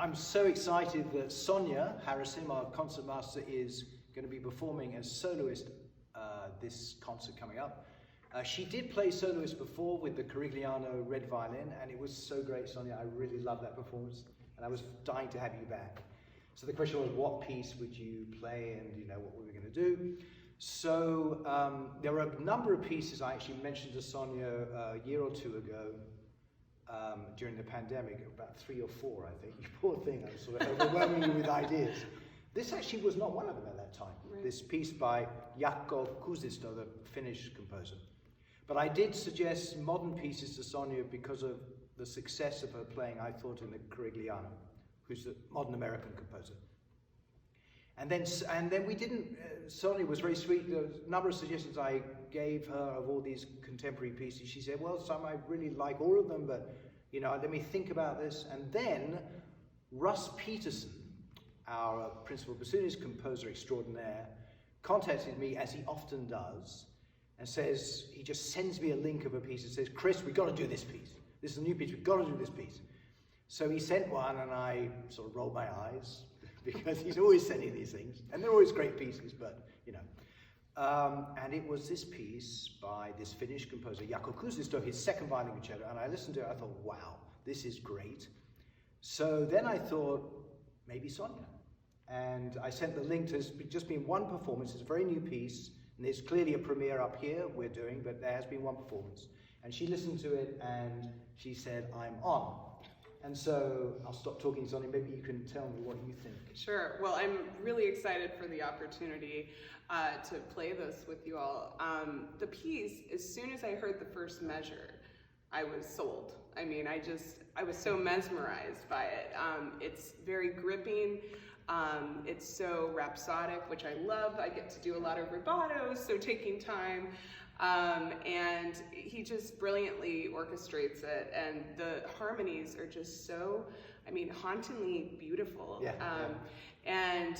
I'm so excited that Sonja Harasim, our concertmaster, is going to be performing as soloist this concert coming up. She did play soloist before with the Corigliano red violin, and it was so great, Sonja. I really loved that performance, and I was dying to have you back. So the question was, what piece would you play, and what we were going to do. So there were a number of pieces I actually mentioned to Sonja a year or two ago during the pandemic, about 3 or 4, I think. You poor thing, I was sort of overwhelming you with ideas. This actually was not one of them at that time. Right. This piece by Jaakko Kuusisto, the Finnish composer. But I did suggest modern pieces to Sonja because of the success of her playing, I thought, in the Corigliano, who's a modern American composer. And then we didn't, Sonja was very sweet. There was a number of suggestions I gave her of all these contemporary pieces. She said, well, some I really like, all of them, but let me think about this. And then Russ Peterson, our principal bassoonist, composer extraordinaire, contacted me, as he often does, and says, he just sends me a link of a piece and says, Chris, we've got to do this piece. This is a new piece, we've got to do this piece. So he sent one, and I sort of rolled my eyes, because he's always sending these things, and they're always great pieces, but and it was this piece by this Finnish composer, Jaakko Kuusisto, his second violin concerto, and I listened to it, I thought, wow, this is great. So then I thought, maybe Sonja. And I sent the link to, it's just been one performance, it's a very new piece, and there's clearly a premiere up here we're doing, but there has been one performance. And she listened to it, and she said, I'm on. And so I'll stop talking, Sonja. Maybe you can tell me what you think. Sure. Well, I'm really excited for the opportunity to play this with you all. The piece, as soon as I heard the first measure, I was sold. I mean, I was so mesmerized by it. It's very gripping. It's so rhapsodic, which I love. I get to do a lot of rubatos, so taking time. And he just brilliantly orchestrates it, and the harmonies are just so, hauntingly beautiful. Yeah, And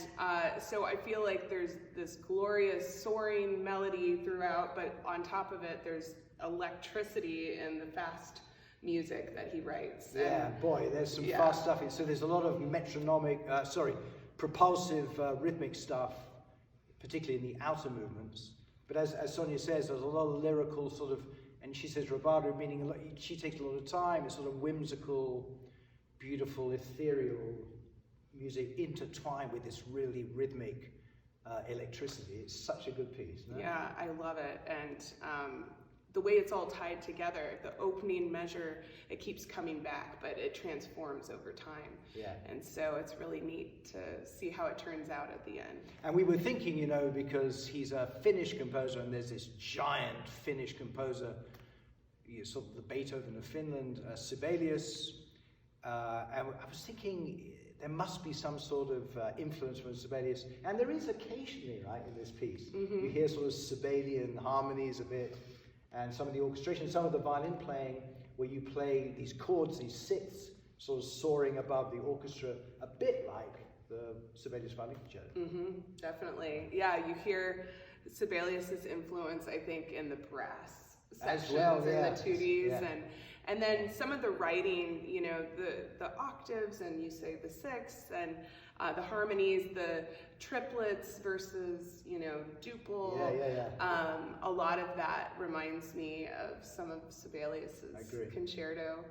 so I feel like there's this glorious soaring melody throughout, but on top of it, there's electricity in the fast music that he writes. Yeah, boy, there's some fast stuff. So there's a lot of propulsive rhythmic stuff, particularly in the outer movements. But as Sonja says, there's a lot of lyrical sort of, and she says rubato, meaning she takes a lot of time. It's sort of whimsical, beautiful, ethereal music intertwined with this really rhythmic electricity. It's such a good piece. No? Yeah, I love it. And the way it's all tied together, the opening measure, it keeps coming back, but it transforms over time. Yeah. And so it's really neat to see how it turns out at the end. And we were thinking, because he's a Finnish composer, and there's this giant Finnish composer, sort of the Beethoven of Finland, Sibelius. And I was thinking there must be some sort of influence from Sibelius. And there is occasionally, right, in this piece. Mm-hmm. You hear sort of Sibelian harmonies a bit. And some of the orchestration, some of the violin playing, where you play these chords, these sixths, sort of soaring above the orchestra, a bit like the Sibelius violin concerto. Mm-hmm, definitely. Yeah, you hear Sibelius's influence, I think, in the brass sections and the tutis, and then some of the writing, the octaves, and you say the sixths, and the harmonies, the triplets versus, duple. A lot of that reminds me of some of Sibelius's concerto.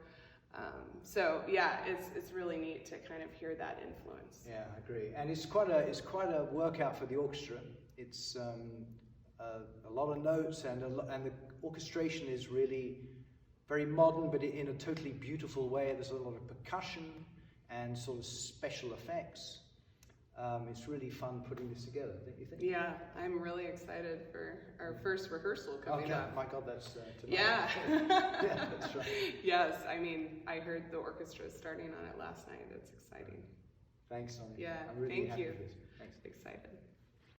So yeah, it's really neat to kind of hear that influence. Yeah, I agree. And it's quite a workout for the orchestra. It's a lot of notes, and the orchestration is really very modern, but in a totally beautiful way. There's a lot of percussion and sort of special effects. It's really fun putting this together, don't you think? Yeah, I'm really excited for our first rehearsal coming up. My God, that's tonight. Yeah. Yeah, that's right. Yes, I heard the orchestra starting on it last night. It's exciting. Thanks, Sonja. Yeah, I'm really thank happy you. with this. Thanks. Excited.